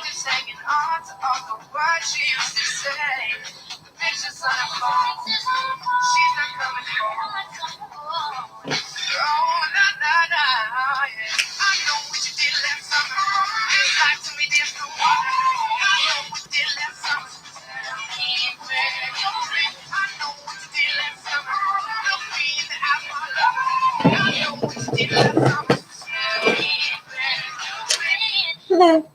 just hanging on to all the words she used to say. The pictures on her phone, she's not coming home. Oh, nah, nah, nah, yeah. I know what you did last summer. It's like to me there's no water. I know what you did last summer. Tell me where you've been. I know what you did last summer. Look me in the eye, my lover. I know what you did last summer. Tell me where you've been. No.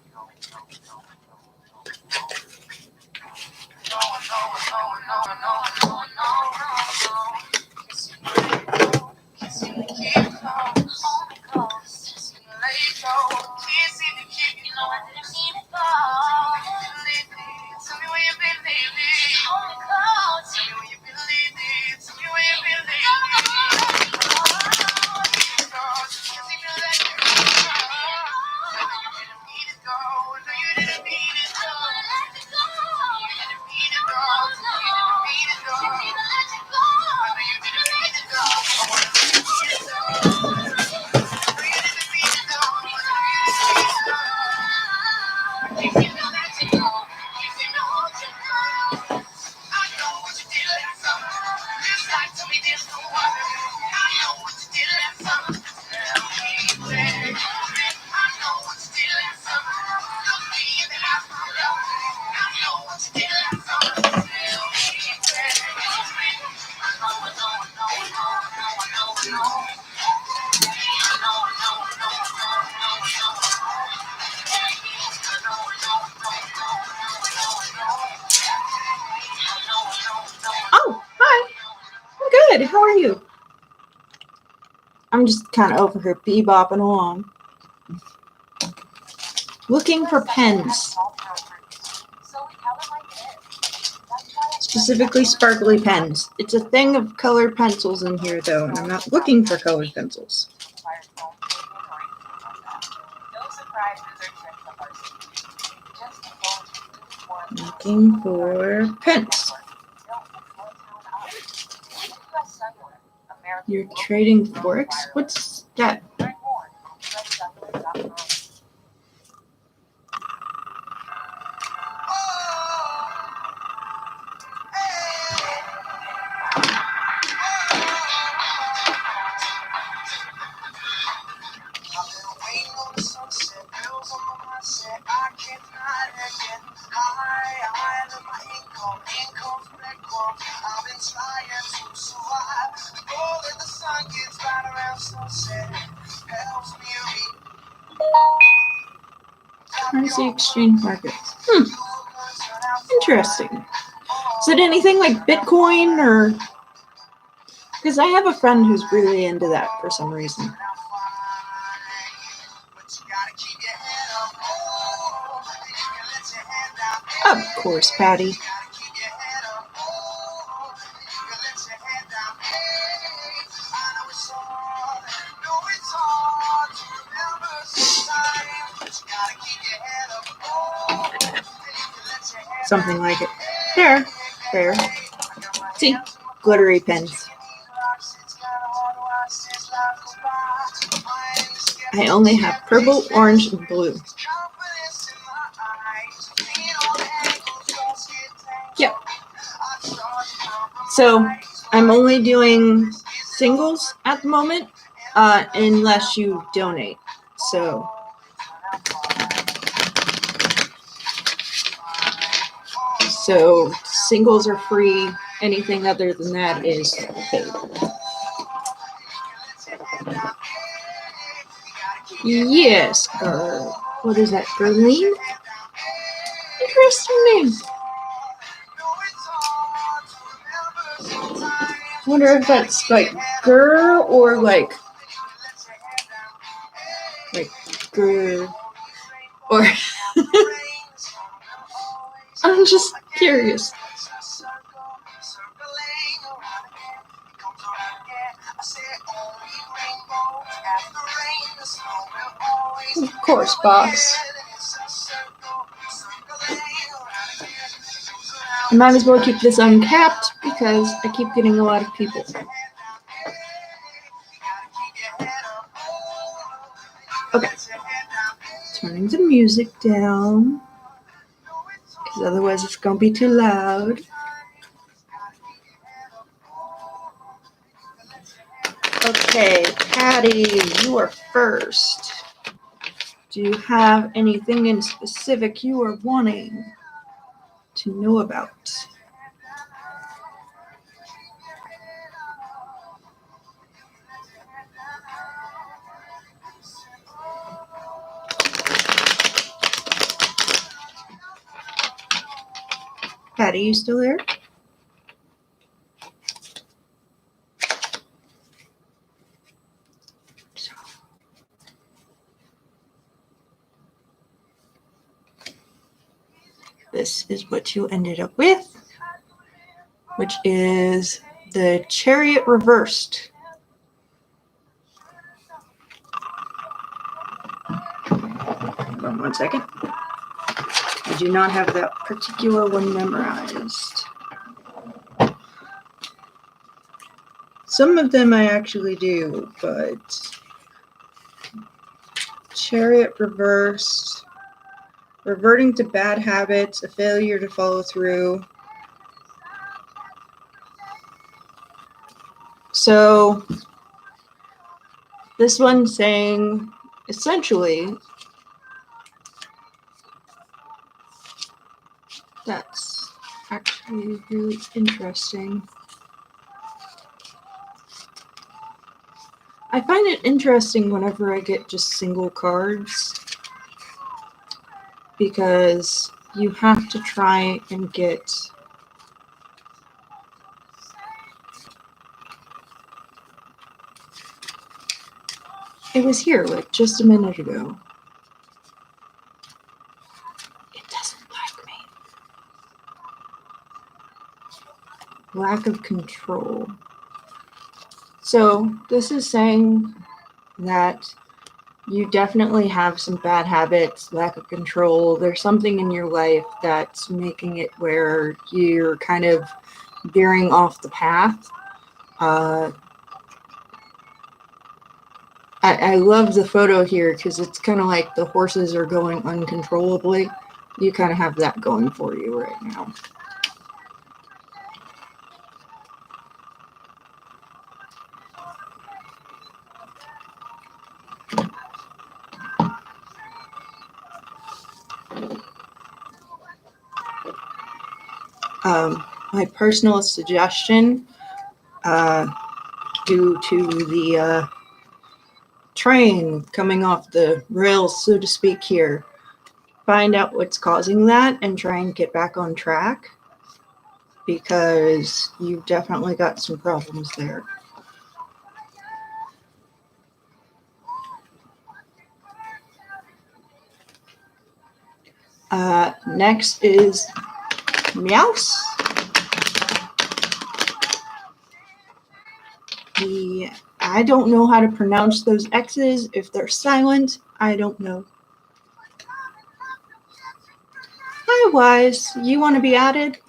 Oh, hi. I'm good. How are you? I'm just kind of over here bebopping along. Looking for pens. Specifically sparkly pens. It's a thing of colored pencils in here though, and I'm not looking for colored pencils. Looking for pens. You're trading Forex? What's that? Currency exchange markets. Interesting. Is it anything like Bitcoin or? Because I have a friend who's really into that for some reason. Of course, Patty. Something like it. There. See? Glittery pens. I only have purple, orange, and blue. Yep. So I'm only doing singles at the moment, unless you donate. So singles are free. Anything other than that is paid. Yes. What is that? Berlin? Interesting name. I wonder if that's like girl or like girl or I'm just curious. Of course, boss. I might as well keep this uncapped because I keep getting a lot of people. Okay. Turning the music down. because otherwise it's going to be too loud. Okay, Patty, you are first. Do you have anything in specific you are wanting to know about? Patty, you still there? This is what you ended up with, which is the Chariot Reversed. Hold on 1 second. I do not have that particular one memorized. Some of them I actually do, but Chariot Reversed, reverting to bad habits, a failure to follow through. So this one's saying essentially that's actually really interesting. I find it interesting whenever I get just single cards because you have to try and get it was here like just a minute ago. It doesn't like me. Lack of control. So this is saying that you definitely have some bad habits, lack of control. There's something in your life that's making it where you're kind of veering off the path. I love the photo here because it's kind of like the horses are going uncontrollably. You kind of have that going for you right now. My personal suggestion, due to the train coming off the rails, so to speak here, find out what's causing that and try and get back on track, because you've definitely got some problems there. Next is Meows. I don't know how to pronounce those X's. If they're silent, I don't know. Hi, Wise. You want to be added?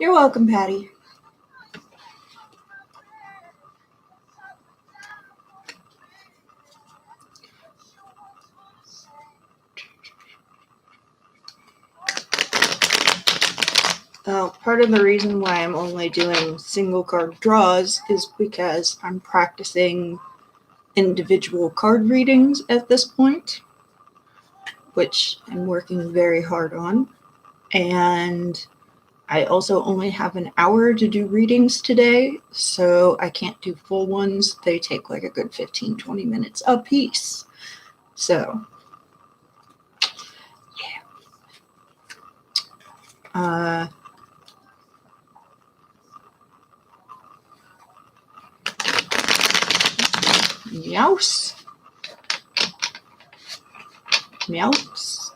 You're welcome, Patty. Part of the reason why I'm only doing single card draws is because I'm practicing individual card readings at this point, which I'm working very hard on. And I also only have an hour to do readings today, so I can't do full ones. They take like a good 15-20 minutes a piece. So, yeah. Meows. Meows.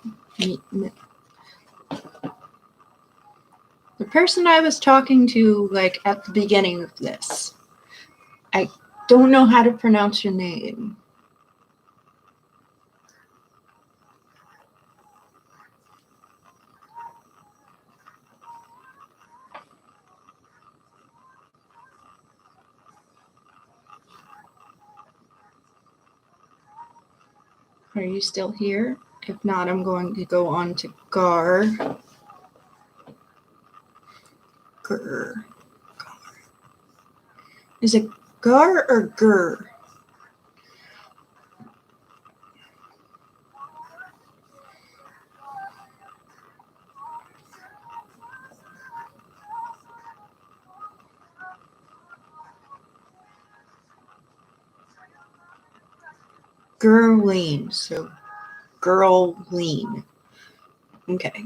The person I was talking to, like, at the beginning of this, I don't know how to pronounce your name. Are you still here? If not, I'm going to go on to Gar. Grr. Is it Gar or Grr? Girline. So, Girline. Okay.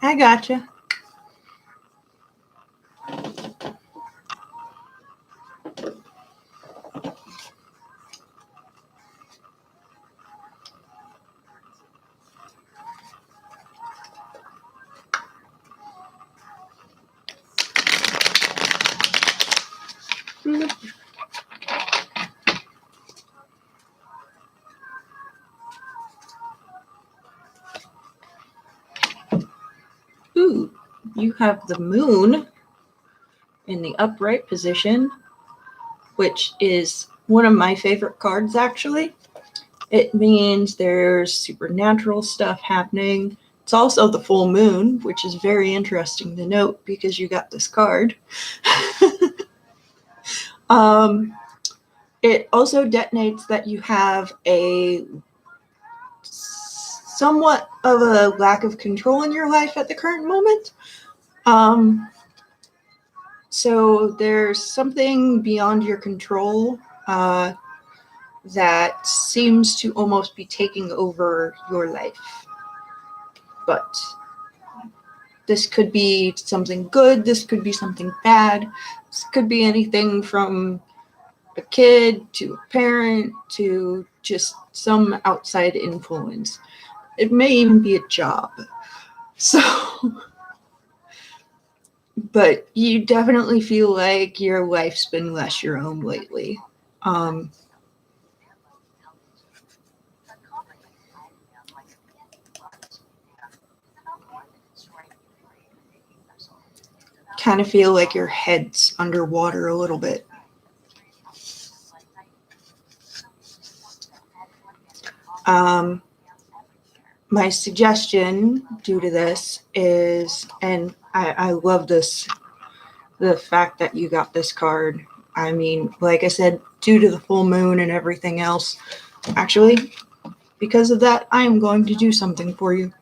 I gotcha. Ooh, you have the moon in the upright position, which is one of my favorite cards, actually. It means there's supernatural stuff happening. It's also the full moon, which is very interesting to note because you got this card. It also detonates that you have a somewhat of a lack of control in your life at the current moment. So there's something beyond your control that seems to almost be taking over your life. But this could be something good, this could be something bad, this could be anything from a kid to a parent to just some outside influence. It may even be a job. So, but you definitely feel like your life's been less your own lately. Kind of feel like your head's underwater a little bit. My suggestion due to this is, and I love this, the fact that you got this card. I mean, like I said, due to the full moon and everything else, actually, because of that, I am going to do something for you.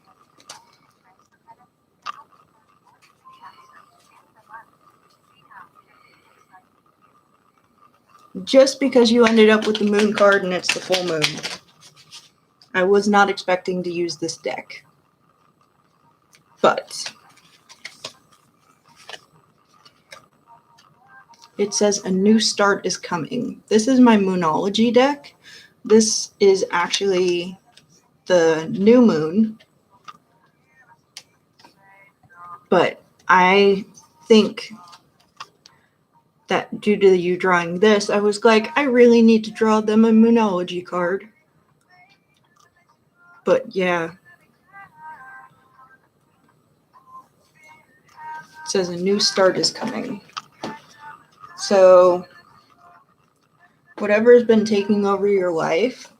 Just because you ended up with the moon card and it's the full moon. I was not expecting to use this deck. But it says a new start is coming. This is my Moonology deck. This is actually the new moon. But I think that due to you drawing this, I was like, I really need to draw them a Moonology card. But yeah. It says a new start is coming. So whatever has been taking over your life,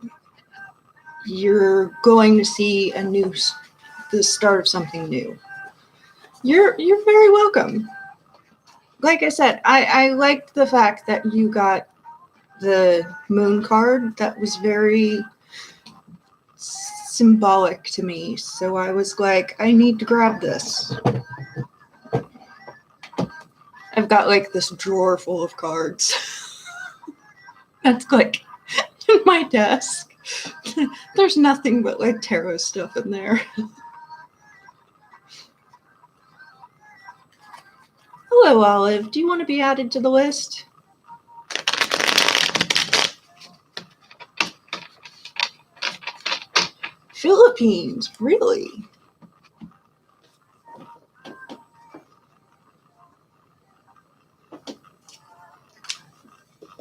you're going to see the start of something new. You're very welcome. Like I said, I liked the fact that you got the moon card. That was very symbolic to me. So I was like, I need to grab this. I've got like this drawer full of cards. That's like in my desk. There's nothing but like tarot stuff in there. Hello, Olive. Do you want to be added to the list? Philippines, really?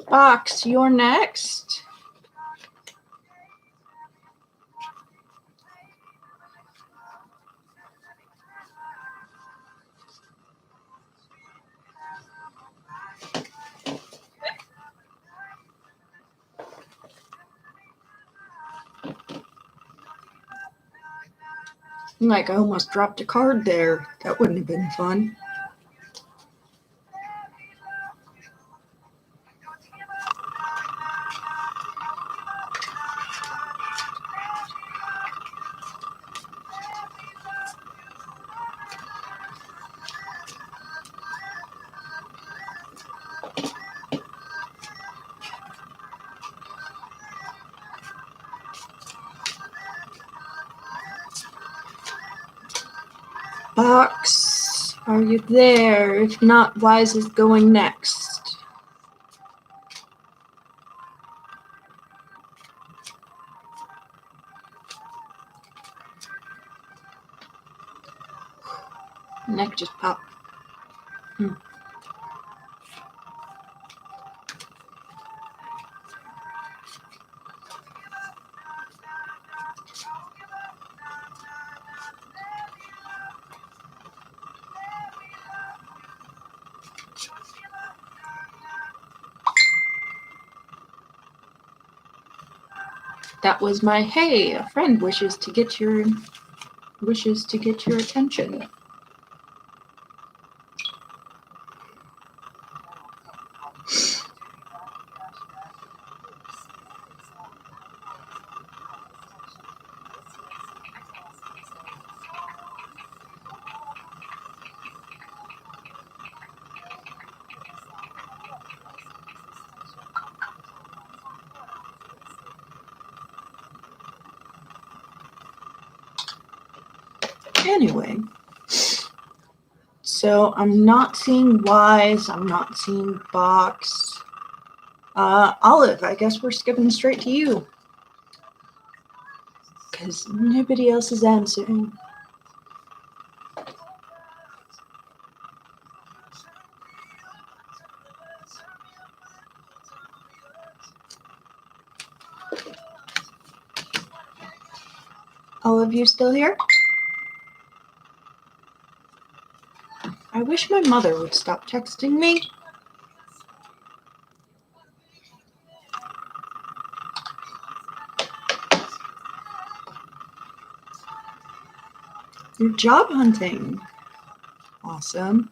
Box, you're next. Like I almost dropped a card there. That wouldn't have been fun. Box, are you there? If not, Wise is going next. Neck just popped. That was my hey, a friend wishes to get your attention. Anyway, so I'm not seeing Wise, I'm not seeing Box. Olive, I guess we're skipping straight to you. Because nobody else is answering. Olive, you still here? I wish my mother would stop texting me. You're job hunting. Awesome.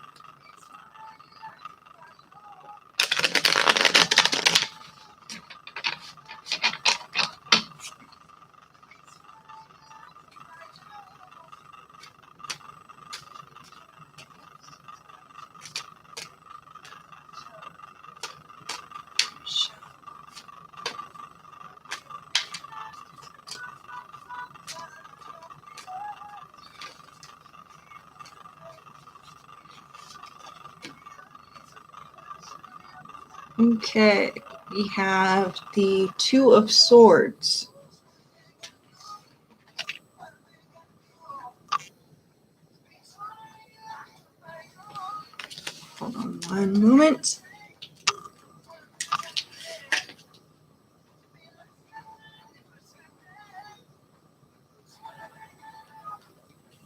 Okay, we have the Two of Swords. Hold on one moment.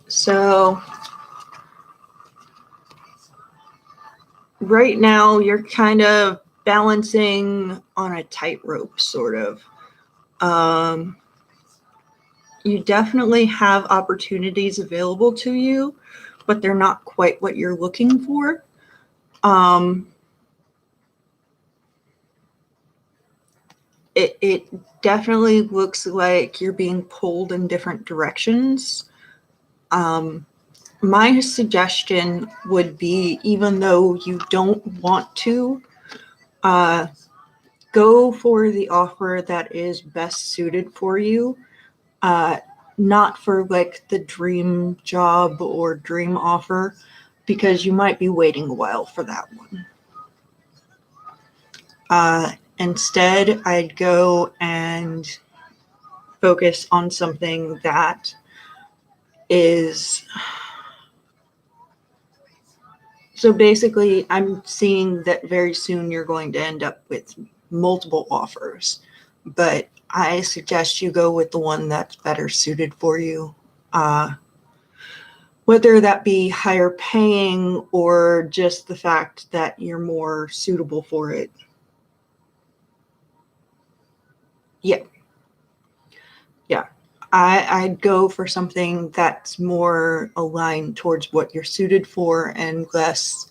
So right now you're kind of balancing on a tightrope, sort of. You definitely have opportunities available to you, but they're not quite what you're looking for. It definitely looks like you're being pulled in different directions. My suggestion would be, even though you don't want to, go for the offer that is best suited for you. Not for like the dream job or dream offer, because you might be waiting a while for that one. Instead, I'd go and focus on something that is. So basically, I'm seeing that very soon you're going to end up with multiple offers, but I suggest you go with the one that's better suited for you. Whether that be higher paying or just the fact that you're more suitable for it. Yeah. I'd go for something that's more aligned towards what you're suited for and less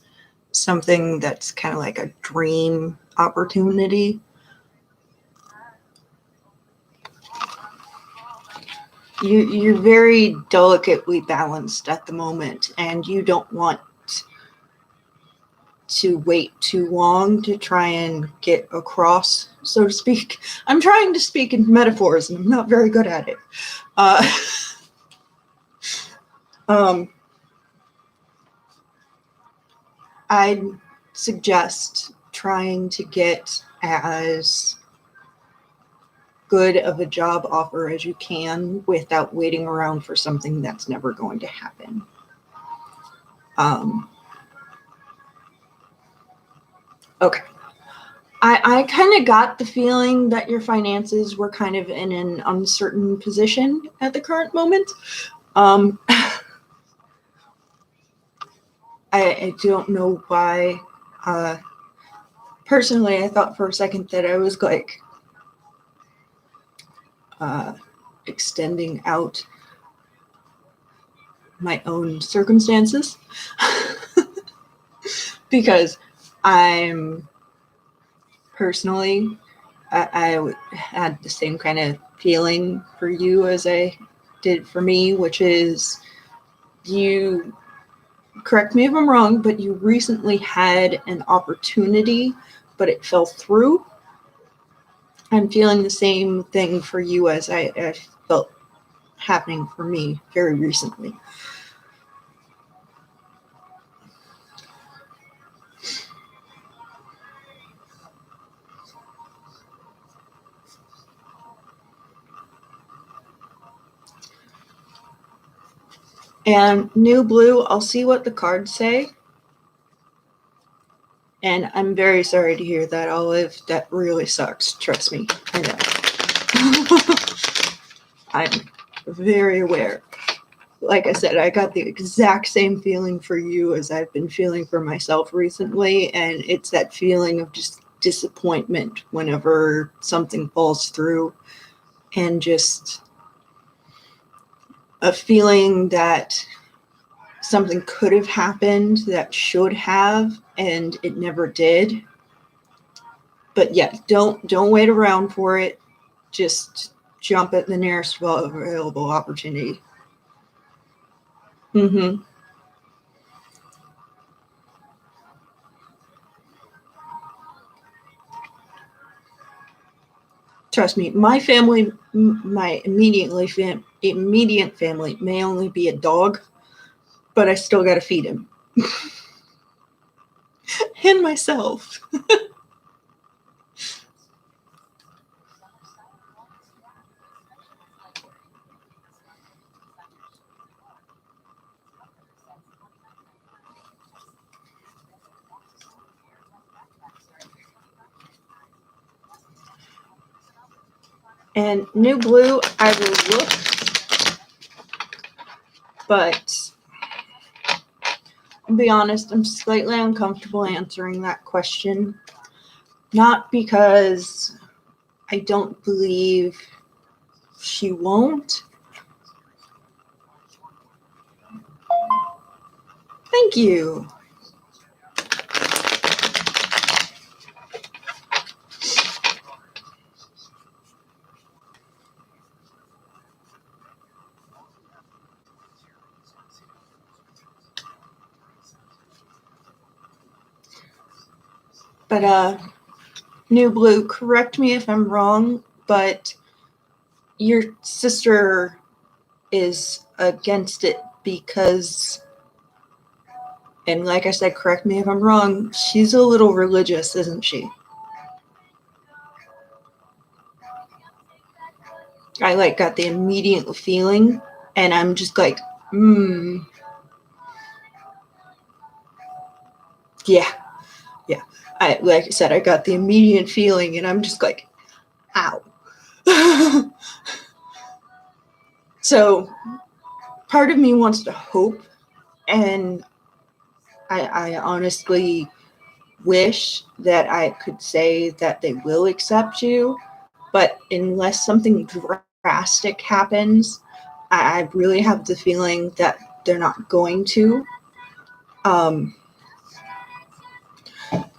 something that's kind of like a dream opportunity. You're very delicately balanced at the moment, and you don't want to wait too long to try and get across, so to speak. I'm trying to speak in metaphors, and I'm not very good at it. I'd suggest trying to get as good of a job offer as you can without waiting around for something that's never going to happen. Okay. I kind of got the feeling that your finances were kind of in an uncertain position at the current moment. I don't know why. Personally, I thought for a second that I was like extending out my own circumstances because I'm personally, I had the same kind of feeling for you as I did for me, which is you, correct me if I'm wrong, but you recently had an opportunity, but it fell through. I'm feeling the same thing for you as I felt happening for me very recently. And New Blue, I'll see what the cards say. And I'm very sorry to hear that, Olive. That really sucks. Trust me. I know. I'm very aware. Like I said, I got the exact same feeling for you as I've been feeling for myself recently. And it's that feeling of just disappointment whenever something falls through, and just a feeling that something could have happened that should have, and it never did. But yeah, don't wait around for it. Just jump at the nearest available opportunity. Mm-hmm. Trust me, my family, my immediate family may only be a dog, but I still got to feed him. And myself. And New Blue, I will look, but I'll be honest, I'm slightly uncomfortable answering that question. Not because I don't believe she won't. Thank you. But New Blue, correct me if I'm wrong, but your sister is against it because, and like I said, correct me if I'm wrong, she's a little religious, isn't she? I like got the immediate feeling, and I'm just like, yeah. Like I said, I got the immediate feeling, and I'm just like, ow. So part of me wants to hope, and I honestly wish that I could say that they will accept you, but unless something drastic happens, I really have the feeling that they're not going to.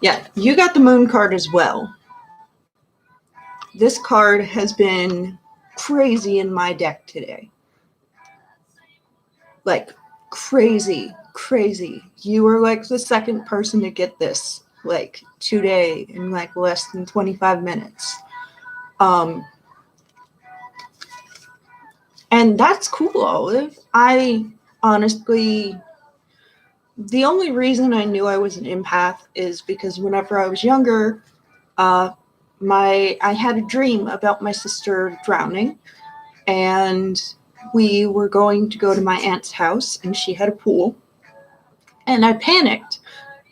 Yeah, you got the moon card as well. This card has been crazy in my deck today. Like, crazy. You were like the second person to get this, like, today in like less than 25 minutes. And that's cool, Olive. I honestly, the only reason I knew I was an empath is because whenever I was younger, I had a dream about my sister drowning, and we were going to go to my aunt's house, and she had a pool, and I panicked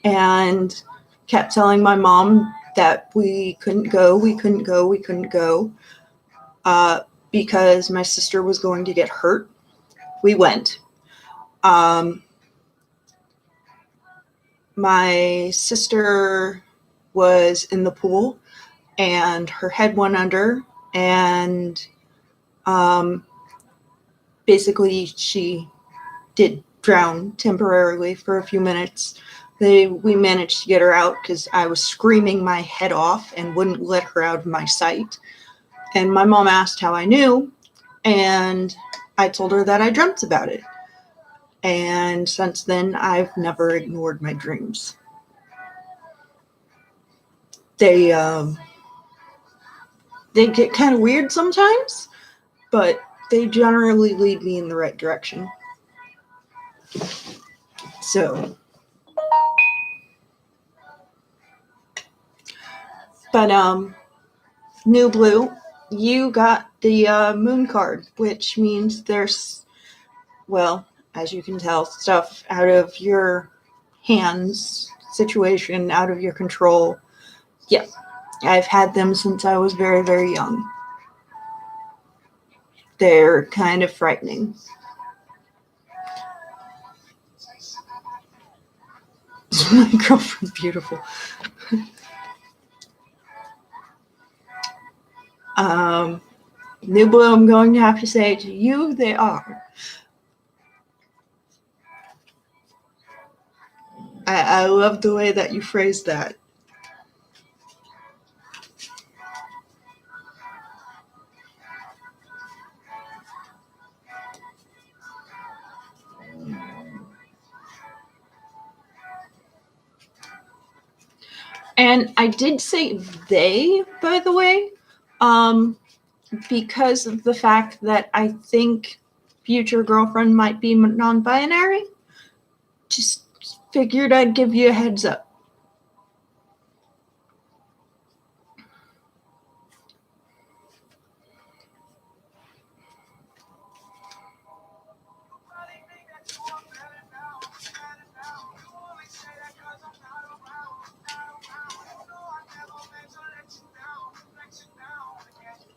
and kept telling my mom that we couldn't go, because my sister was going to get hurt. We went. My sister was in the pool, and her head went under, and basically she did drown temporarily for a few minutes. We managed to get her out because I was screaming my head off and wouldn't let her out of my sight. And my mom asked how I knew, and I told her that I dreamt about it. And since then, I've never ignored my dreams. They get kind of weird sometimes, but they generally lead me in the right direction. So, but New Blue, you got the moon card, which means there's, well, as you can tell, stuff out of your hands, situation out of your control. Yeah, I've had them since I was very, very young. They're kind of frightening. Is my girlfriend beautiful? New Blue, I'm going to have to say to you, they are. I love the way that you phrased that. And I did say they, by the way, because of the fact that I think future girlfriend might be non-binary. Just figured I'd give you a heads up.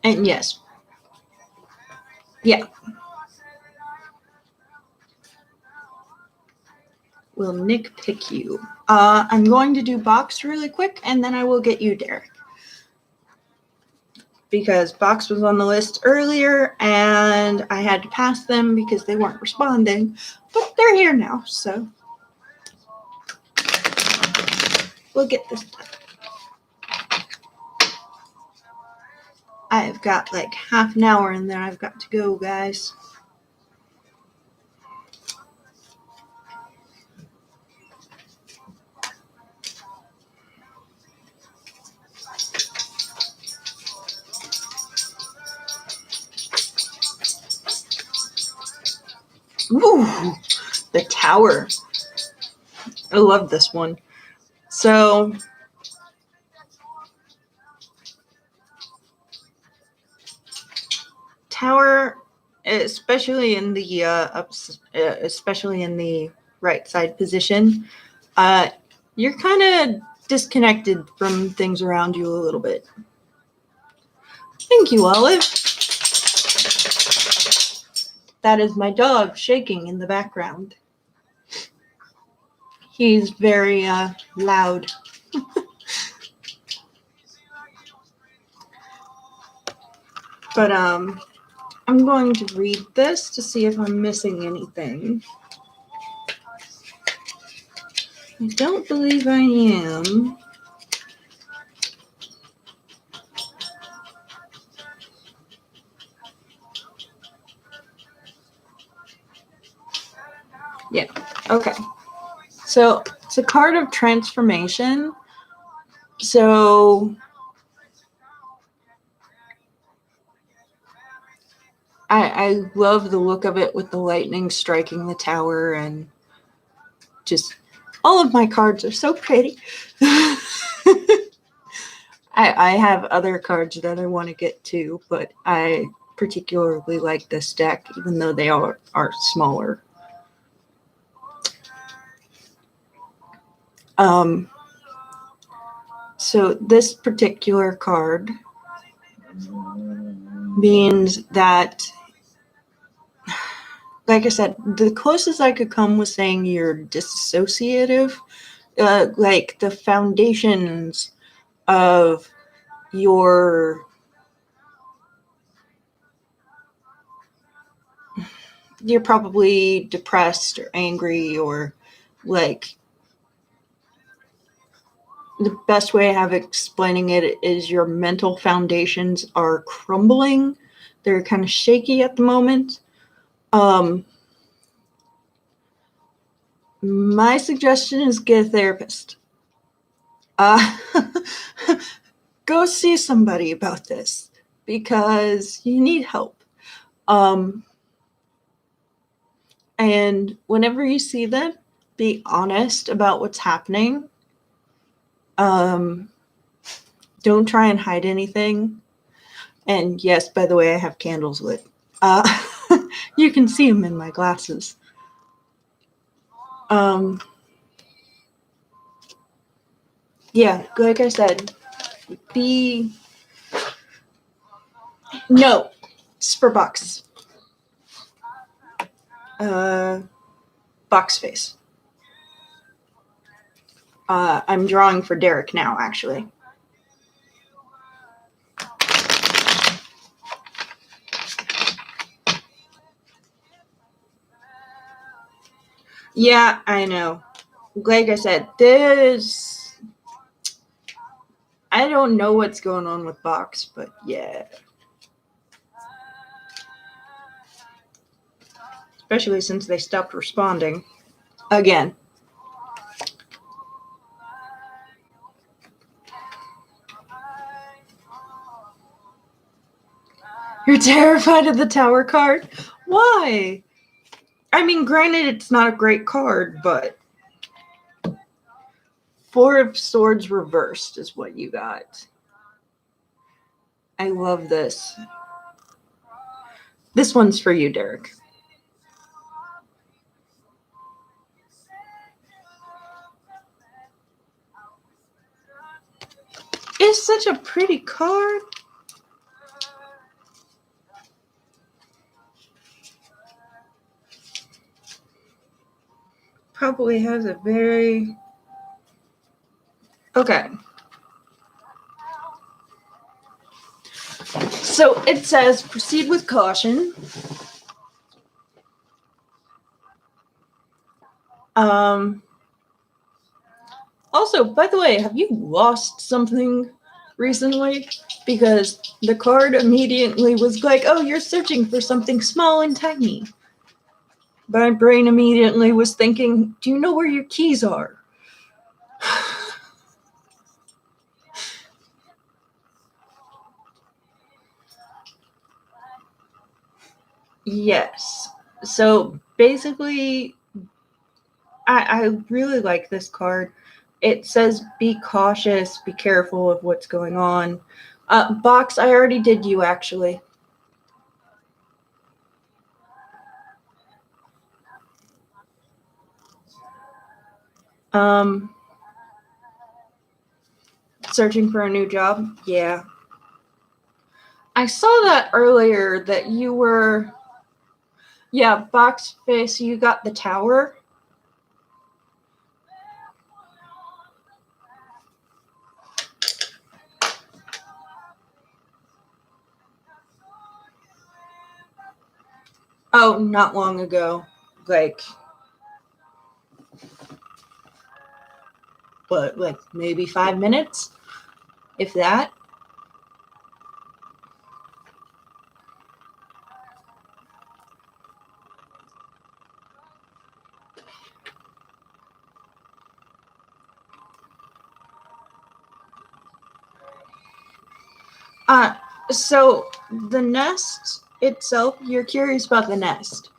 And yes. Yeah. Will Nick pick you? I'm going to do Box really quick, and then I will get you, Derek. Because Box was on the list earlier, and I had to pass them because they weren't responding. But they're here now, so we'll get this done. I've got like half an hour, and then I've got to go, guys. Ooh, the Tower. I love this one. So, Tower, especially in the especially in the right side position, you're kind of disconnected from things around you a little bit. Thank you, Olive. That is my dog shaking in the background. He's very loud. But I'm going to read this to see if I'm missing anything. I don't believe I am. Yeah, okay. So it's a card of transformation. So I love the look of it with the lightning striking the tower, and just all of my cards are so pretty. I have other cards that I want to get to, but I particularly like this deck, even though they are smaller. So this particular card means that, like I said, the closest I could come was saying you're dissociative, like the foundations of you're probably depressed or angry, or like the best way I have explaining it is your mental foundations are crumbling. They're kind of shaky at the moment. My suggestion is get a therapist. Go see somebody about this because you need help. And whenever you see them, be honest about what's happening. Don't try and hide anything. And yes, by the way, I have candles lit. You can see them in my glasses. Yeah, like I said, no, it's for Box. Box face. I'm drawing for Derek now, actually. Yeah, I know. Like I said, I don't know what's going on with Box, but yeah. Especially since they stopped responding. Again. You're terrified of the Tower card? Why? I mean, granted, it's not a great card, but Four of Swords reversed is what you got. I love this. This one's for you, Derek. It's such a pretty card. Probably has a very... Okay. So it says, proceed with caution. Also, by the way, have you lost something recently? Because the card immediately was like, oh, you're searching for something small and tiny. My brain immediately was thinking, do you know where your keys are? Yes. So basically, I really like this card. It says be cautious, be careful of what's going on. Box, I already did you, actually. Searching for a new job? Yeah. I saw that earlier that you were... Yeah, Box Face, you got the Tower. Oh, not long ago. Like, what, like maybe 5 minutes? If that? Uh, so the nest itself, you're curious about the nest.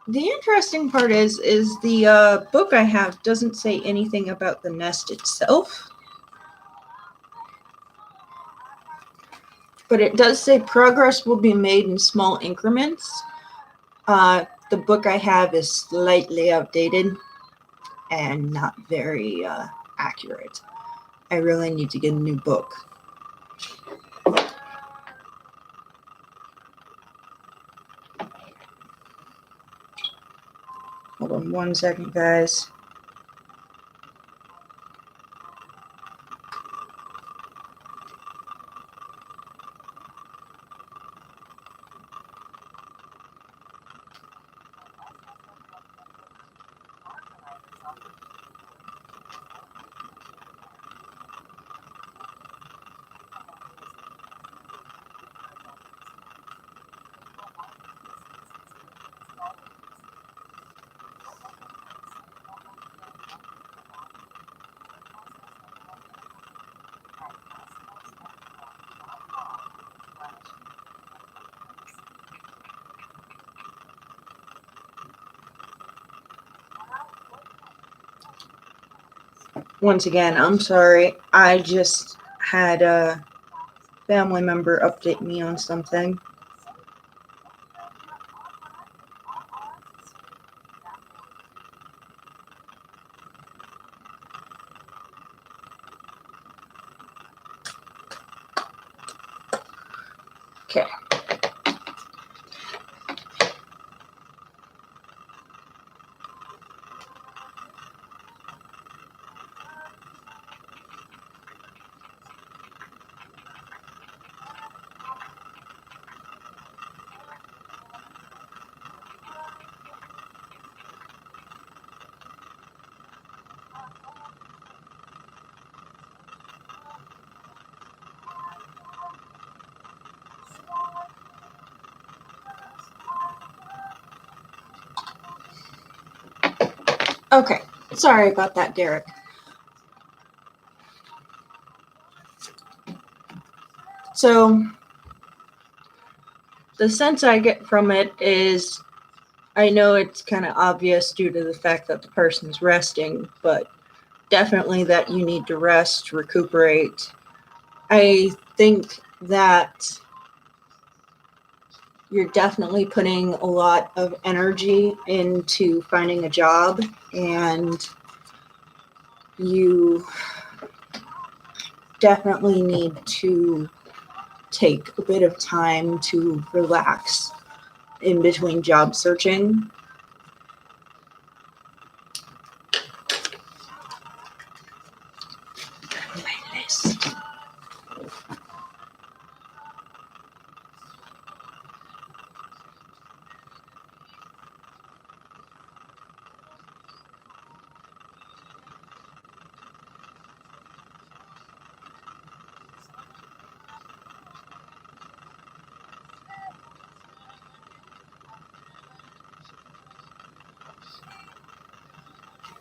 The interesting part is the book I have doesn't say anything about the nest itself, but it does say progress will be made in small increments. The book I have is slightly outdated and not very accurate. I really need to get a new book. Hold on 1 second, guys. Once again, I'm sorry. I just had a family member update me on something. Okay. Okay. Sorry about that, Derek. So, the sense I get from it is I know it's kind of obvious due to the fact that the person's resting, but definitely that you need to rest, recuperate. I think that you're definitely putting a lot of energy into finding a job, and you definitely need to take a bit of time to relax in between job searching. My list.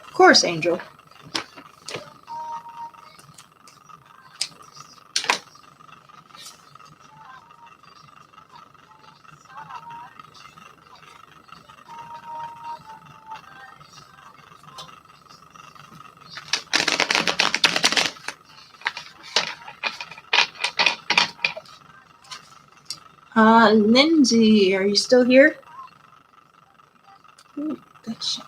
Of course, Angel. Lindsay, are you still here? Ooh, good shit.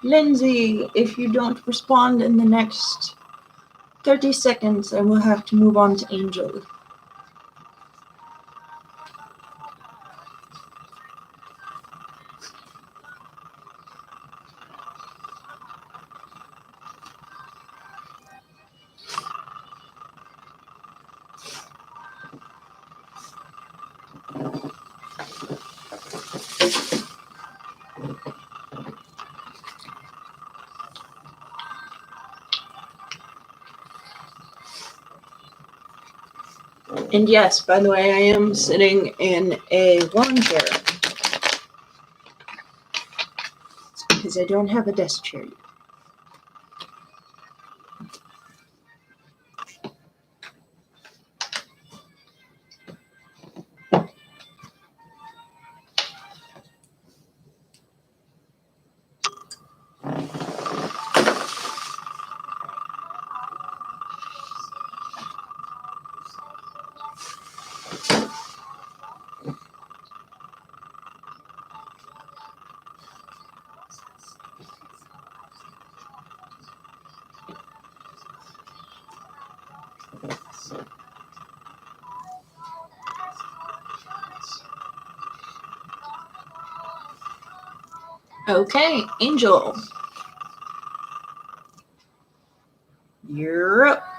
Lindsay, if you don't respond in the next 30 seconds, I will have to move on to Angel. And yes, by the way, I am sitting in a lawn chair because I don't have a desk chair yet. Okay, Angel. You're up.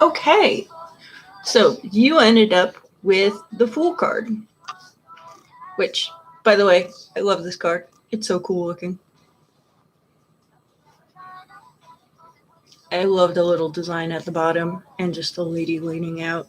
Okay, so you ended up with the Fool card, which, by the way, I love this card. It's so cool looking. I love the little design at the bottom and just the lady leaning out.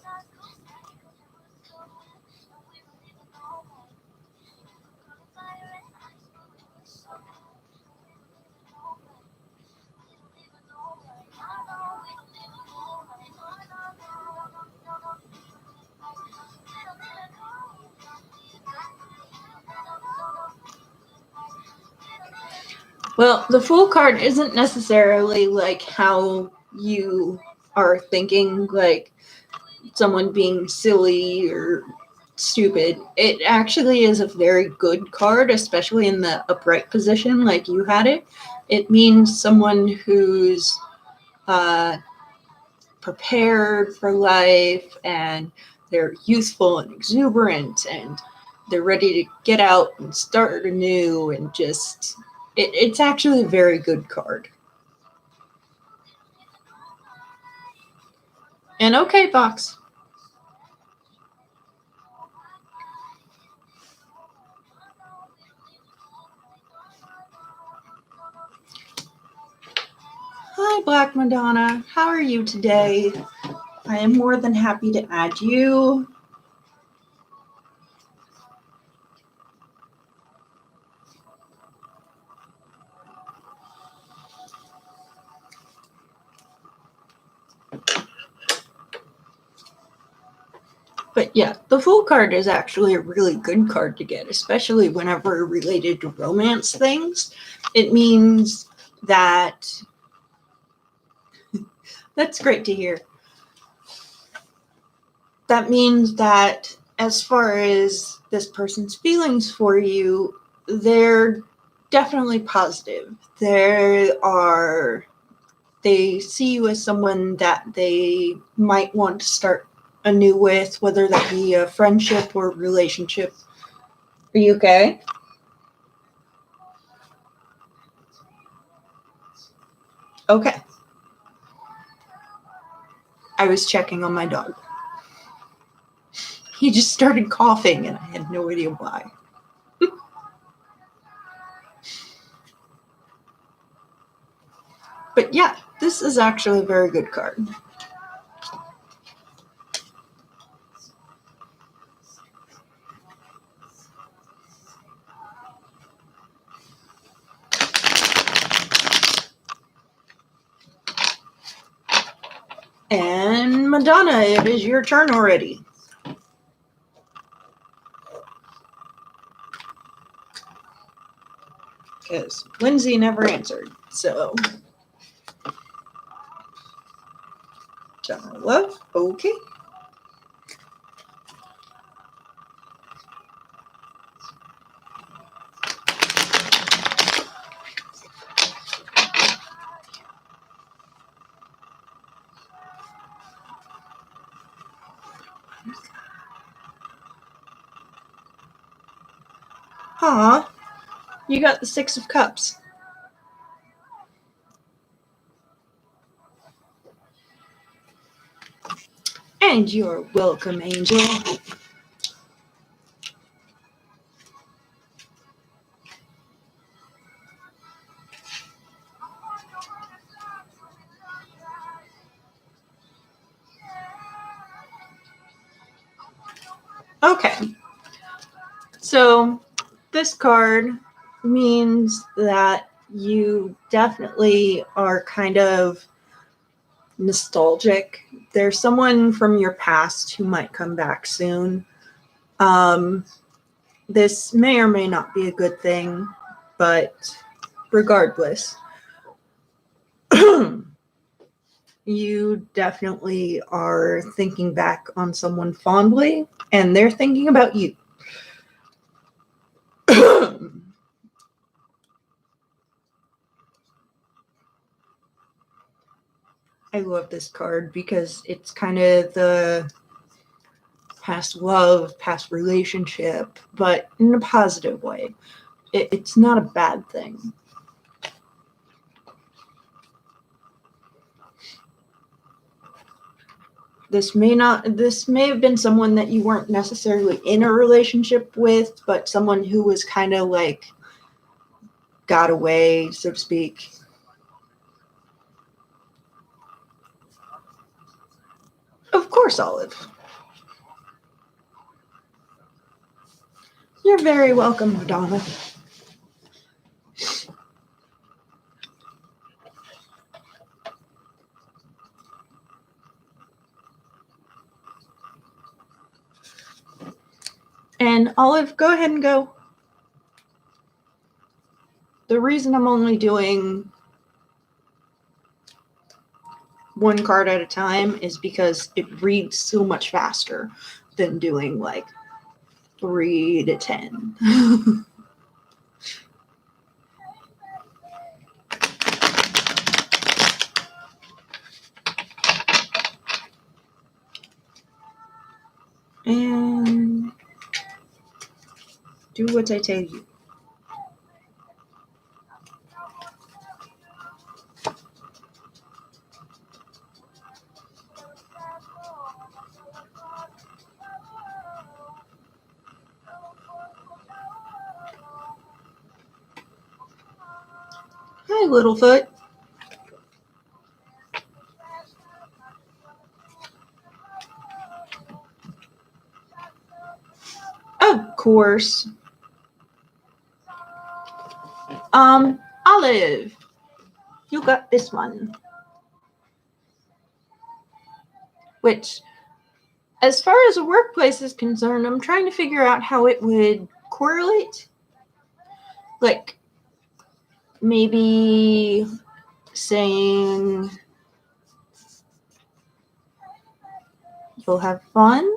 Well, the Fool card isn't necessarily like how you are thinking, like someone being silly or stupid. It actually is a very good card, especially in the upright position like you had it. It means someone who's prepared for life and they're youthful and exuberant and they're ready to get out and start anew and just it's actually a very good card. And okay, Fox. Hi, Black Madonna. How are you today? I am more than happy to add you. But yeah, the Fool card is actually a really good card to get, especially whenever related to romance things. It means that that's great to hear. That means that as far as this person's feelings for you, they're definitely positive. They see you as someone that they might want to start anew with, whether that be a friendship or relationship. Are you okay? Okay. I was checking on my dog. He just started coughing and I had no idea why. But yeah, This is actually a very good card. And Madonna, it is your turn already. Because Lindsay never answered, so. General love, okay. Aw, you got the Six of Cups. And you're welcome, Angel. Okay. So this card means that you definitely are kind of nostalgic. There's someone from your past who might come back soon. This may or may not be a good thing, but regardless, you definitely are thinking back on someone fondly, and they're thinking about you. I love this card because it's kind of the past love, past relationship, but in a positive way. It's not a bad thing. This may have been someone that you weren't necessarily in a relationship with, but someone who was kind of like got away, so to speak. Of course, Olive. You're very welcome, Madonna. And Olive, go ahead and go. The reason I'm only doing one card at a time is because it reads so much faster than doing like 3 to 10. And do what I tell you. Hi, Littlefoot. Of course. Olive, you got this one. Which, as far as a workplace is concerned, I'm trying to figure out how it would correlate. Like, maybe saying you'll have fun,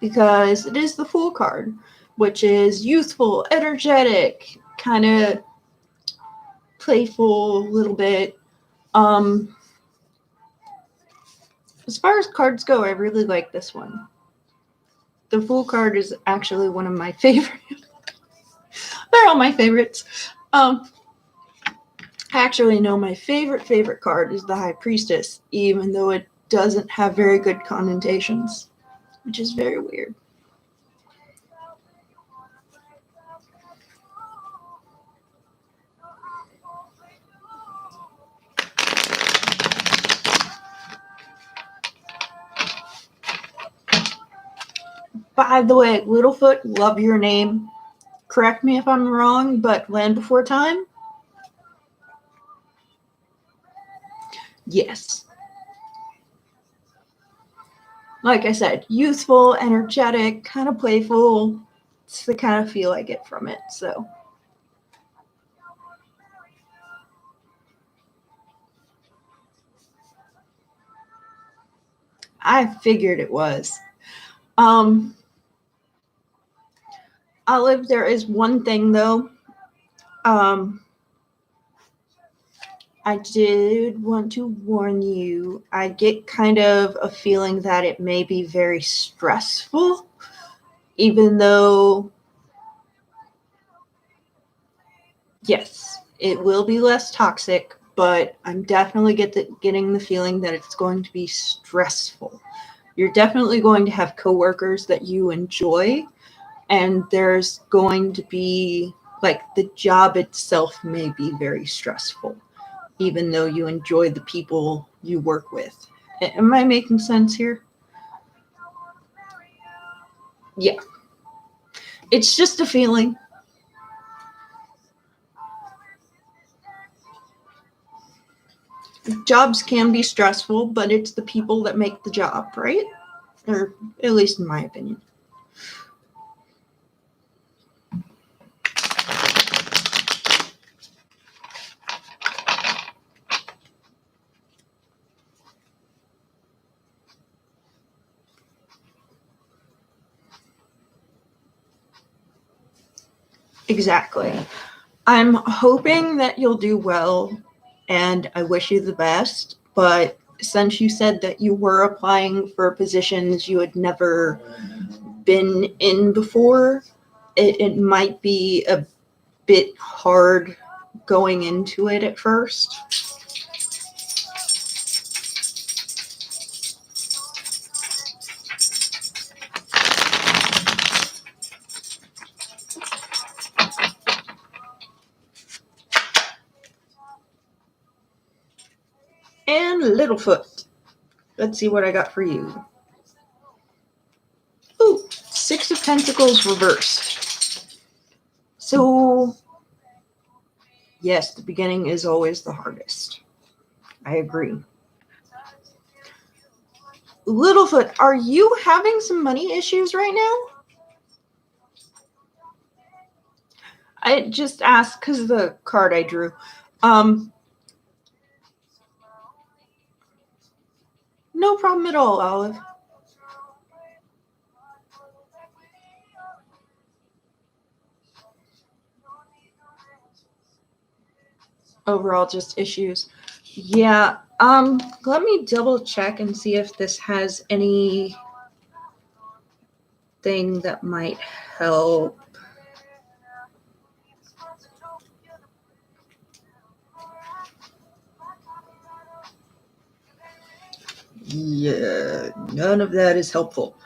because it is the Fool card, which is youthful, energetic, kind of playful a little bit. As far as cards go, I really like this one. The Fool card is actually one of my favorites. They're all my favorites. I actually know my favorite card is the High Priestess, even though it doesn't have very good connotations, which is very weird. By the way, Littlefoot, love your name. Correct me if I'm wrong, but Land Before Time? Yes. Like I said, youthful, energetic, kind of playful. It's the kind of feel I get from it, so. I figured it was. Olive, there is one thing though. I did want to warn you. I get kind of a feeling that it may be very stressful, even though, yes, it will be less toxic, but I'm definitely getting the feeling that it's going to be stressful. You're definitely going to have coworkers that you enjoy, and there's going to be, like, the job itself may be very stressful, even though you enjoy the people you work with. Am I making sense here? Yeah. It's just a feeling. Jobs can be stressful, but it's the people that make the job, right? Or at least in my opinion. Exactly. I'm hoping that you'll do well, and I wish you the best. But since you said that you were applying for positions you had never been in before, it might be a bit hard going into it at first. And Littlefoot. Let's see what I got for you. Ooh, Six of Pentacles reversed. So, yes, the beginning is always the hardest. I agree. Littlefoot, are you having some money issues right now? I just asked because of the card I drew. No problem at all, Olive. Overall, just issues. Yeah. Let me double check and see if this has any thing that might help. Yeah, none of that is helpful.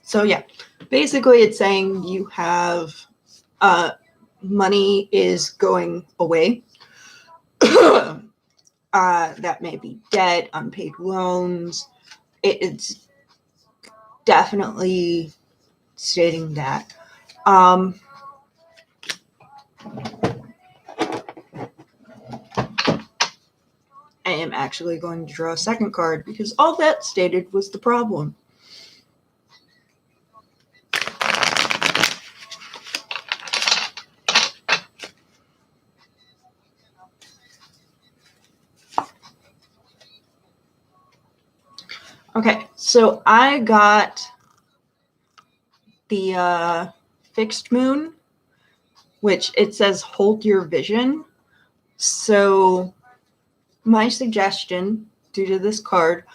So yeah, basically it's saying you have money is going away. That may be debt, unpaid loans. It's definitely stating that. I am actually going to draw a second card because all that stated was the problem. Okay, so I got the fixed moon, which it says hold your vision. So my suggestion, due to this card,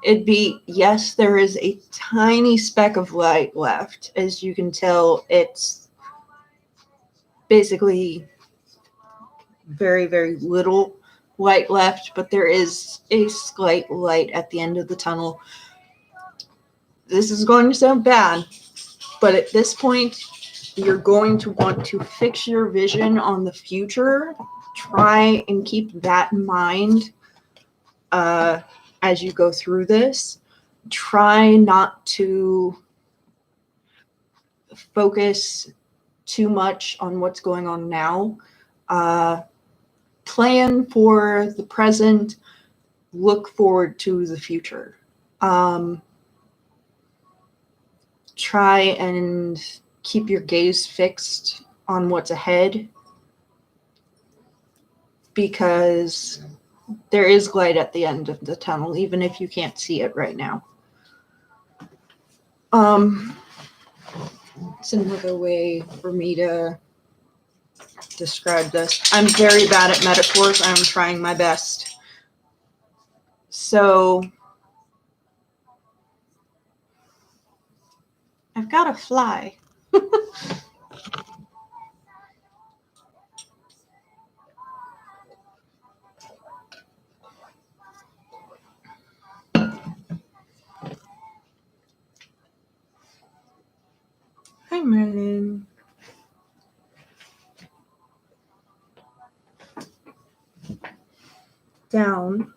it'd be, yes, there is a tiny speck of light left. As you can tell, it's basically very, very little light left, but there is a slight light at the end of the tunnel. This is going to sound bad, but at this point, you're going to want to fix your vision on the future. Try and keep that in mind as you go through this. try not to focus too much on what's going on now. Plan for the present, look forward to the future. Try and keep your gaze fixed on what's ahead, because there is light at the end of the tunnel, even if you can't see it right now. It's another way for me to describe this. I'm very bad at metaphors. I'm trying my best. So I've got to fly. Hi, Merlin. Down.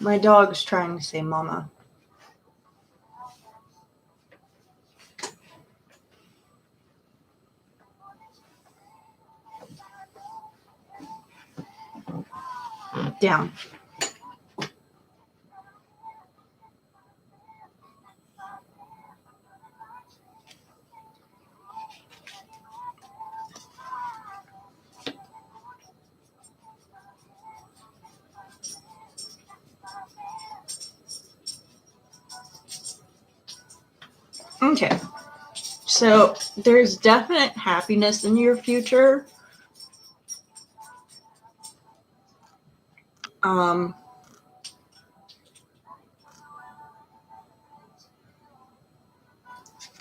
My dog's trying to say mama. Down. Okay. So there's definite happiness in your future.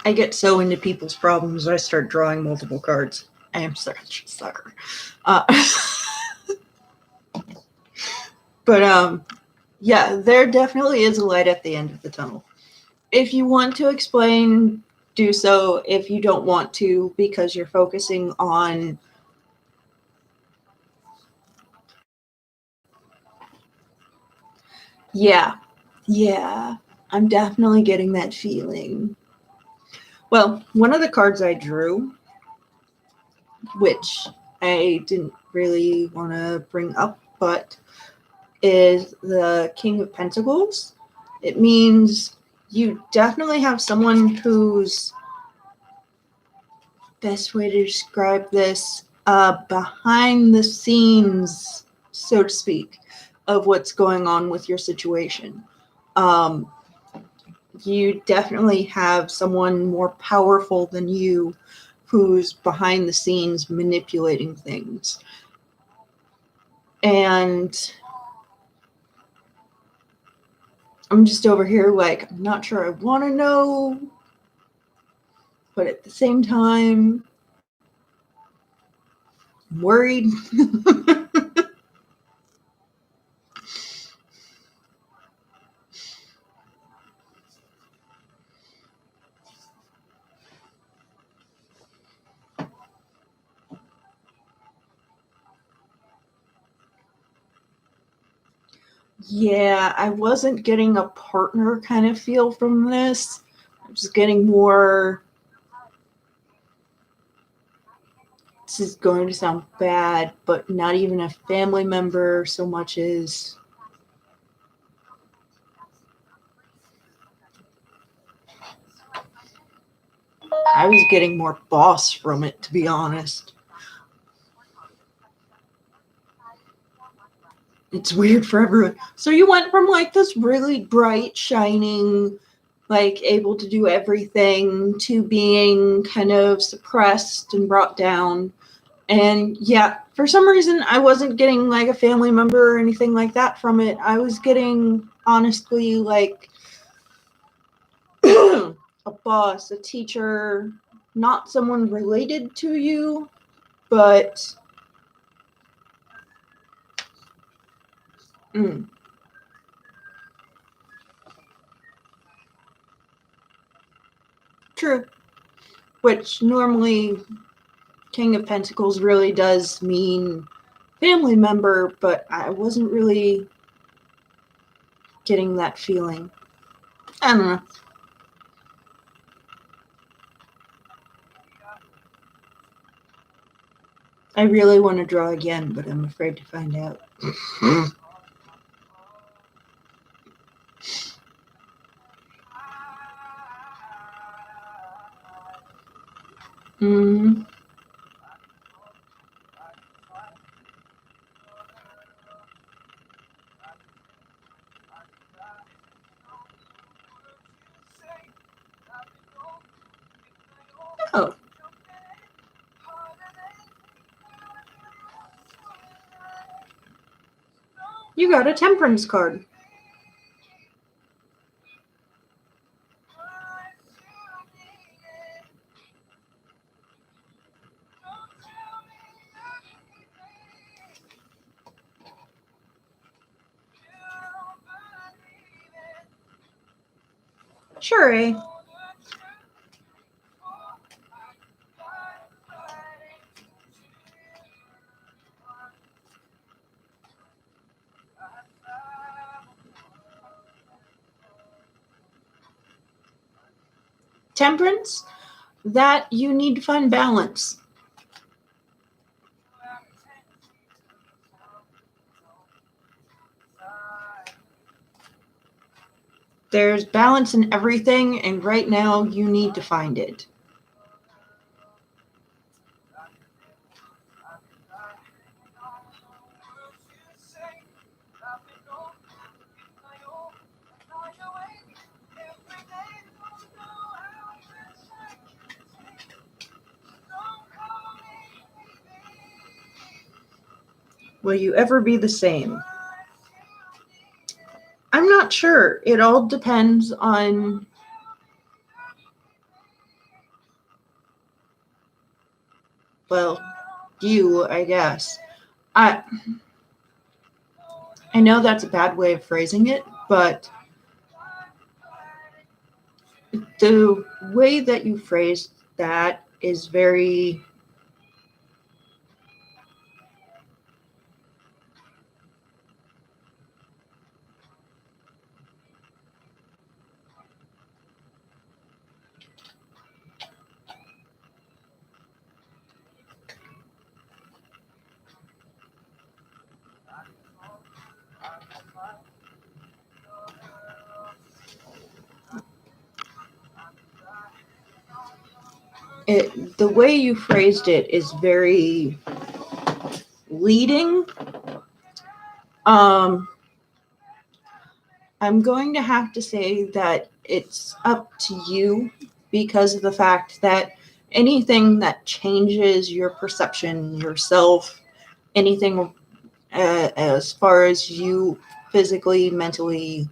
I get so into people's problems, I start drawing multiple cards. I am such a sucker. But yeah, there definitely is a light at the end of the tunnel. If you want to explain, do so. If you don't want to, because you're focusing on yeah, I'm definitely getting that feeling. Well, one of the cards I drew, which I didn't really want to bring up, but is the King of Pentacles. It means you definitely have someone who's, best way to describe this, behind the scenes, so to speak, of what's going on with your situation. You definitely have someone more powerful than you who's behind the scenes manipulating things. And I'm just over here like, I'm not sure I want to know, but at the same time, I'm worried. Yeah, I wasn't getting a partner kind of feel from this. I was getting more, this is going to sound bad, but not even a family member so much as I was getting more boss from it, to be honest. It's weird for everyone. So you went from like this really bright, shining, like able to do everything, to being kind of suppressed and brought down. And yeah, for some reason, I wasn't getting like a family member or anything like that from it. I was getting, honestly, like a boss, a teacher, not someone related to you, but true. Which normally King of Pentacles really does mean family member, but I wasn't really getting that feeling. I don't know. I really want to draw again, but I'm afraid to find out. Mm. Oh. You got a temperance card. Sure, eh? Temperance? That you need to find balance. There's balance in everything, and right now you need to find it. Will you ever be the same? I'm not sure. It all depends on you, I guess. I know that's a bad way of phrasing it, but the way that you phrased that is very the way you phrased it is very leading. I'm going to have to say that it's up to you, because of the fact that anything that changes your perception, yourself, anything as far as you physically, mentally,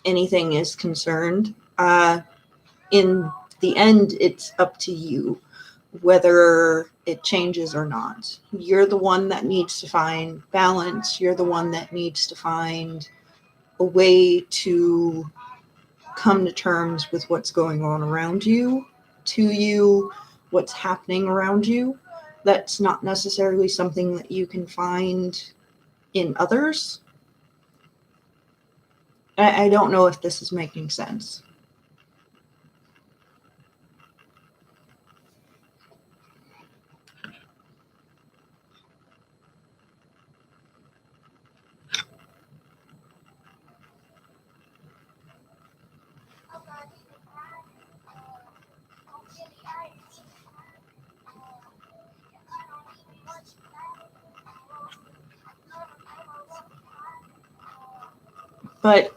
anything is concerned, in the end, it's up to you whether it changes or not. You're the one that needs to find balance. You're the one that needs to find a way to come to terms with what's going on around you, to you, what's happening around you. That's not necessarily something that you can find in others. I don't know if this is making sense. But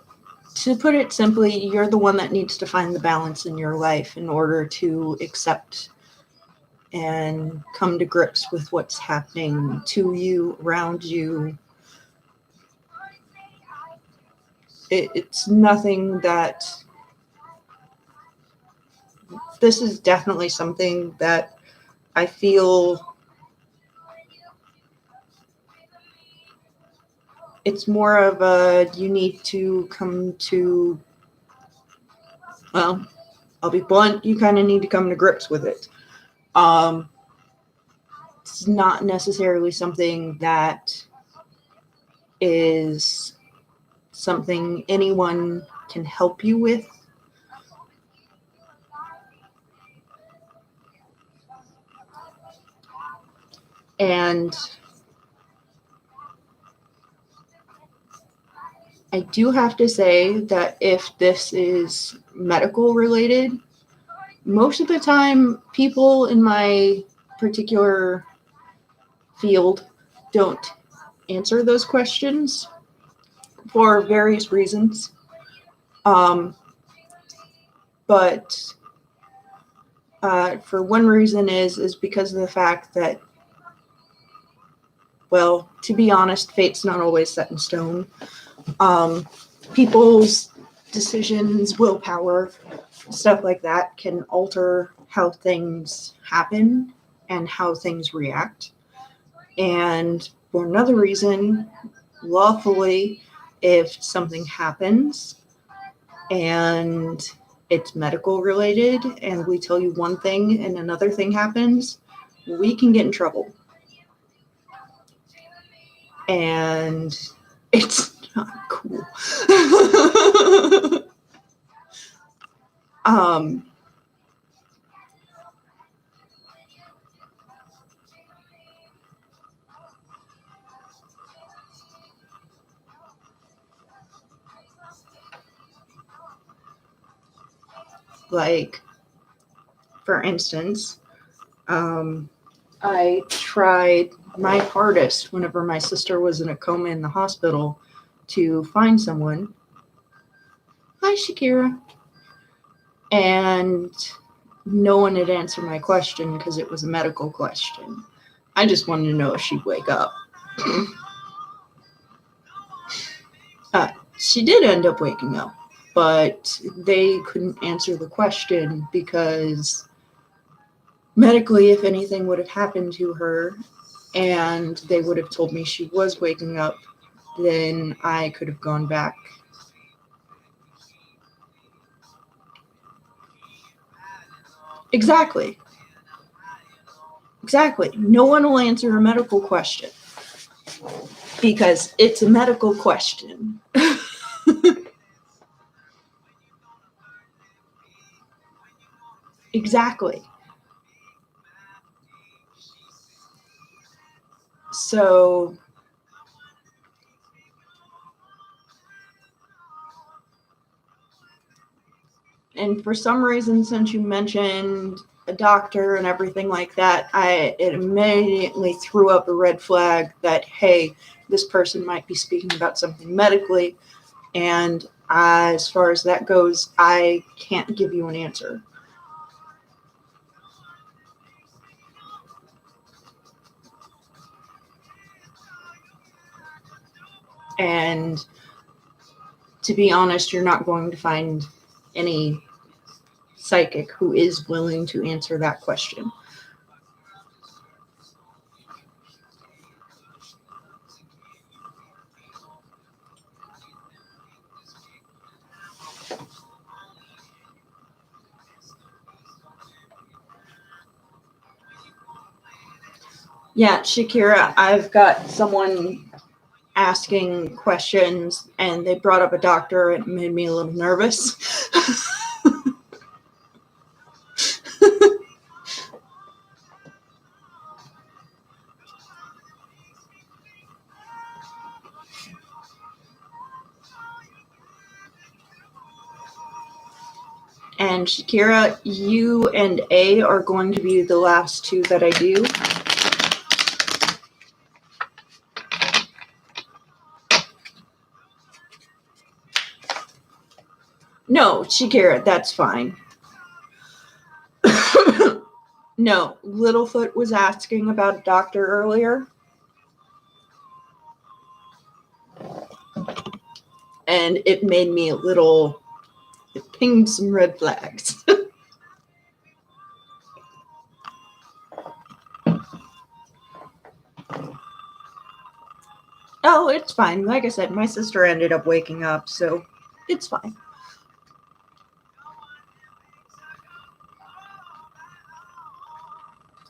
to put it simply, you're the one that needs to find the balance in your life in order to accept and come to grips with what's happening to you, around you. It's nothing that. This is definitely something that I feel it's more of a, you need to come to, well, I'll be blunt, you kind of need to come to grips with it. it's not necessarily something that is something anyone can help you with. And I do have to say that if this is medical related, most of the time people in my particular field don't answer those questions for various reasons. But for one reason is because of the fact that, well, to be honest, fate's not always set in stone. People's decisions, willpower, stuff like that can alter how things happen and how things react. And for another reason, lawfully, if something happens and it's medical related and we tell you one thing and another thing happens, we can get in trouble. And it's not cool. Like, for instance, I tried my hardest whenever my sister was in a coma in the hospital to find someone. Hi, Shakira. And no one had answered my question because it was a medical question. I just wanted to know if she'd wake up. She did end up waking up, but they couldn't answer the question because medically, if anything would have happened to her and they would have told me she was waking up, then I could have gone back. Exactly. No one will answer a medical question because it's a medical question. Exactly. So, and for some reason, since you mentioned a doctor and everything like that, it immediately threw up a red flag that, hey, this person might be speaking about something medically. And as far as that goes, I can't give you an answer. And to be honest, you're not going to find any psychic who is willing to answer that question. Yeah, Shakira, I've got someone asking questions and they brought up a doctor and it made me a little nervous. And Shakira, you and A are going to be the last two that I do. No, Shakira, that's fine. No, Littlefoot was asking about a doctor earlier. And it made me a little, it pinged some red flags. Oh, it's fine. Like I said, my sister ended up waking up, so it's fine.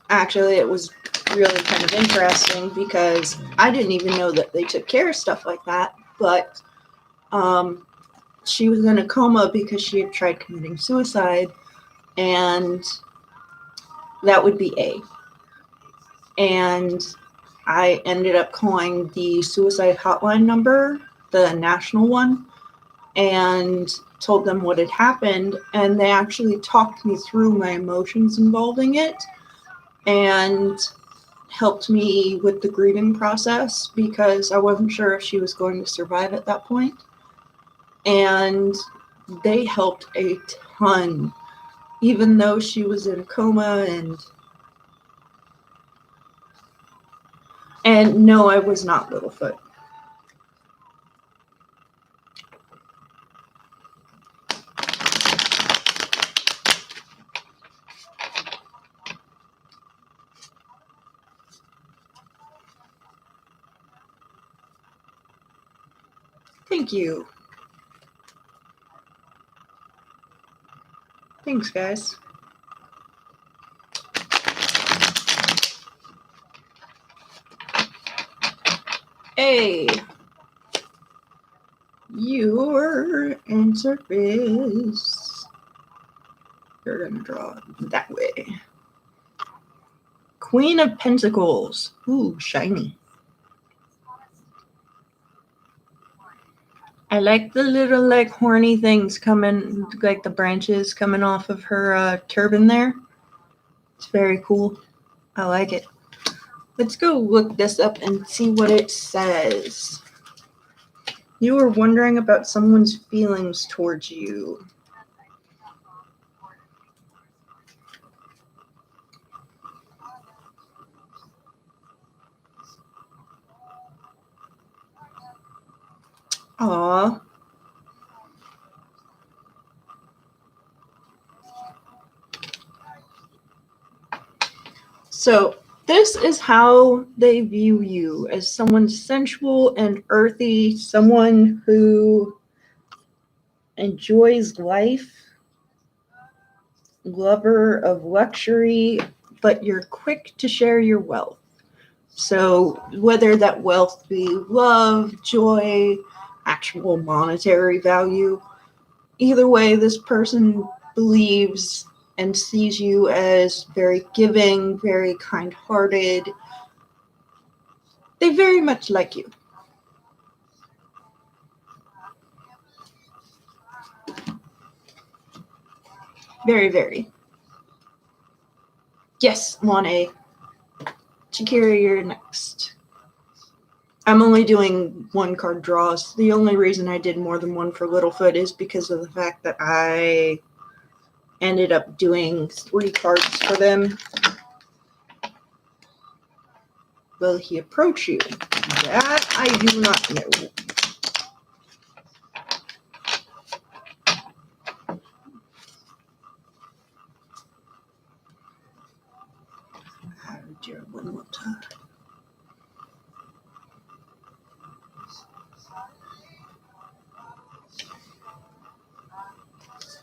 Actually, it was really kind of interesting because I didn't even know that they took care of stuff like that. But she was in a coma because she had tried committing suicide, and that would be A. And I ended up calling the suicide hotline number, the national one, and told them what had happened. And they actually talked me through my emotions involving it and helped me with the grieving process because I wasn't sure if she was going to survive at that point. And they helped a ton, even though she was in a coma. And no, I was not Littlefoot. Thank you. Thanks, guys. Hey, your answer is you're gonna draw that way. Queen of Pentacles. Ooh, shiny. I like the little like horny things coming, like the branches coming off of her turban there. It's very cool. I like it. Let's go look this up and see what it says. You were wondering about someone's feelings towards you. Aw. So this is how they view you, as someone sensual and earthy, someone who enjoys life, lover of luxury, but you're quick to share your wealth. So whether that wealth be love, joy, actual monetary value, either way, this person believes and sees you as very giving, very kind-hearted. They very much like you. Very, very. Yes, Monet. Shakira, you're next. I'm only doing one card draws. The only reason I did more than one for Littlefoot is because of the fact that I ended up doing 3 cards for them. Will he approach you? That I do not know. One more time.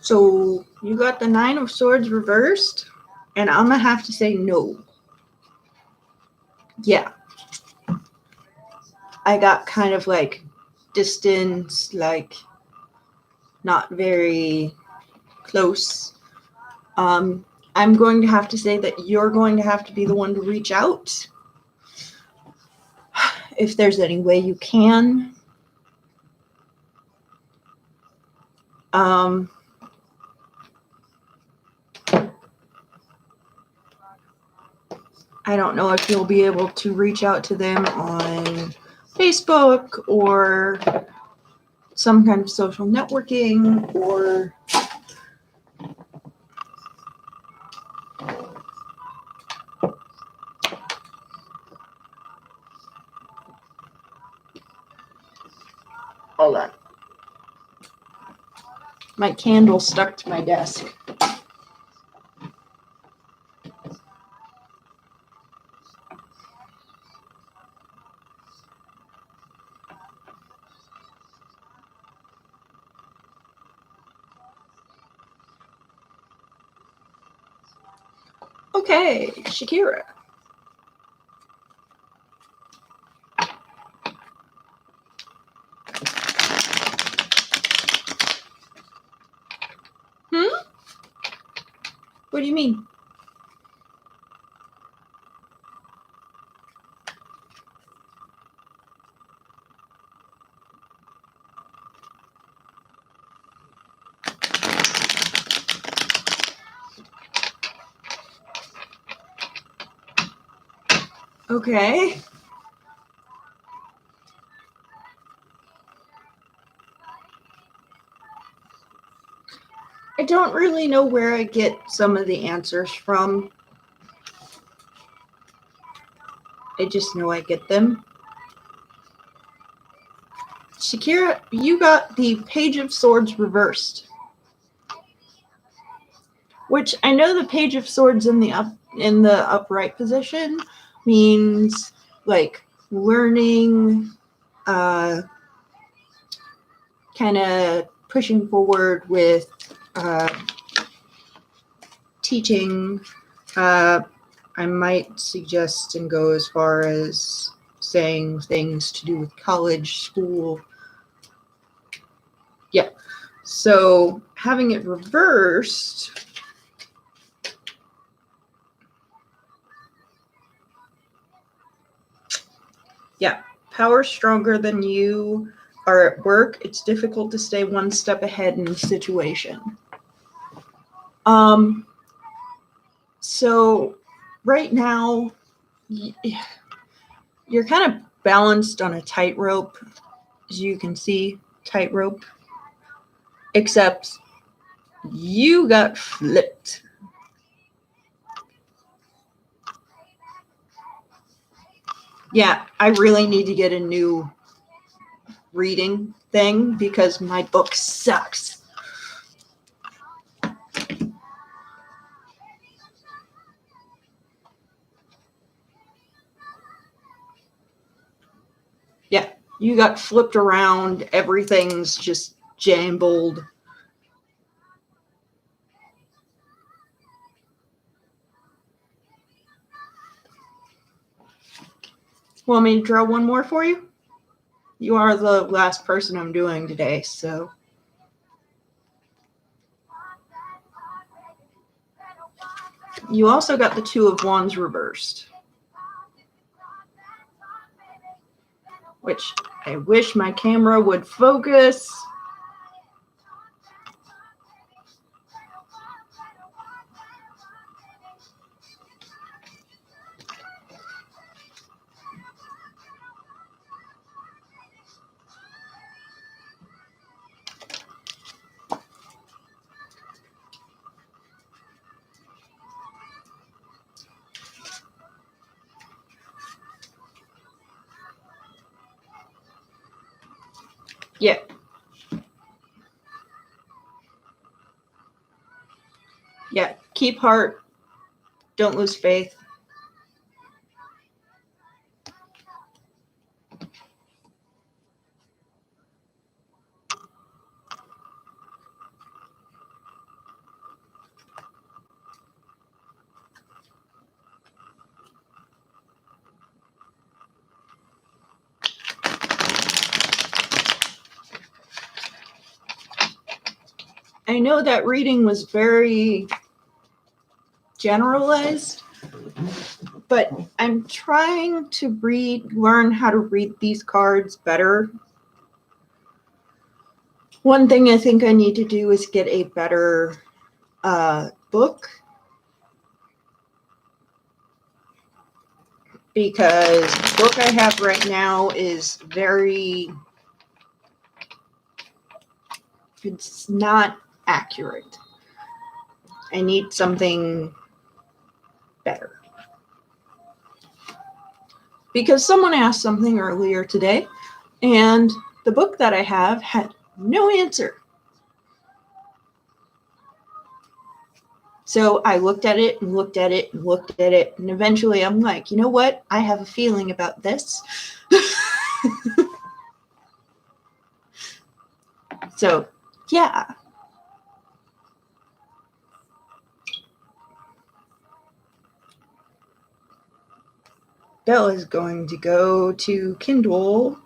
So you got the 9 of Swords reversed, and I'm gonna have to say no. Yeah. I got kind of like distance, like not very close. I'm going to have to say that you're going to have to be the one to reach out. If there's any way you can. I don't know if you'll be able to reach out to them on Facebook or some kind of social networking or hold on. My candle stuck to my desk. Okay, Shakira. What do you mean? Okay. I don't really know where I get some of the answers from. I just know I get them. Shakira, you got the Page of Swords reversed. Which I know the Page of Swords in the upright position means like learning, kind of pushing forward with teaching. I might suggest and go as far as saying things to do with college, school. Yeah. So having it reversed, yeah, power stronger than you are at work. It's difficult to stay one step ahead in the situation. So right now, you're kind of balanced on a tightrope, as you can see, tightrope, except you got flipped. Yeah, I really need to get a new reading thing because my book sucks. Yeah, you got flipped around. Everything's just jumbled. Want me to draw one more for you? You are the last person I'm doing today, so. You also got the Two of Wands reversed. Which I wish my camera would focus. Yeah. Yeah. Keep heart. Don't lose faith. I know that reading was very generalized, but I'm trying to learn how to read these cards better. One thing I think I need to do is get a better book, because the book I have right now is it's not accurate. I need something better. Because someone asked something earlier today, and the book that I have had no answer. So I looked at it and looked at it and looked at it, and eventually I'm like, you know what? I have a feeling about this. So, yeah. Bella's going to go to Kindle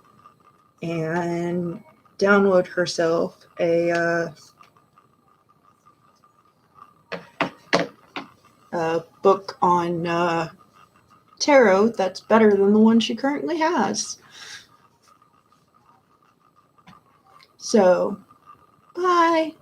and download herself a a book on tarot that's better than the one she currently has. So, bye.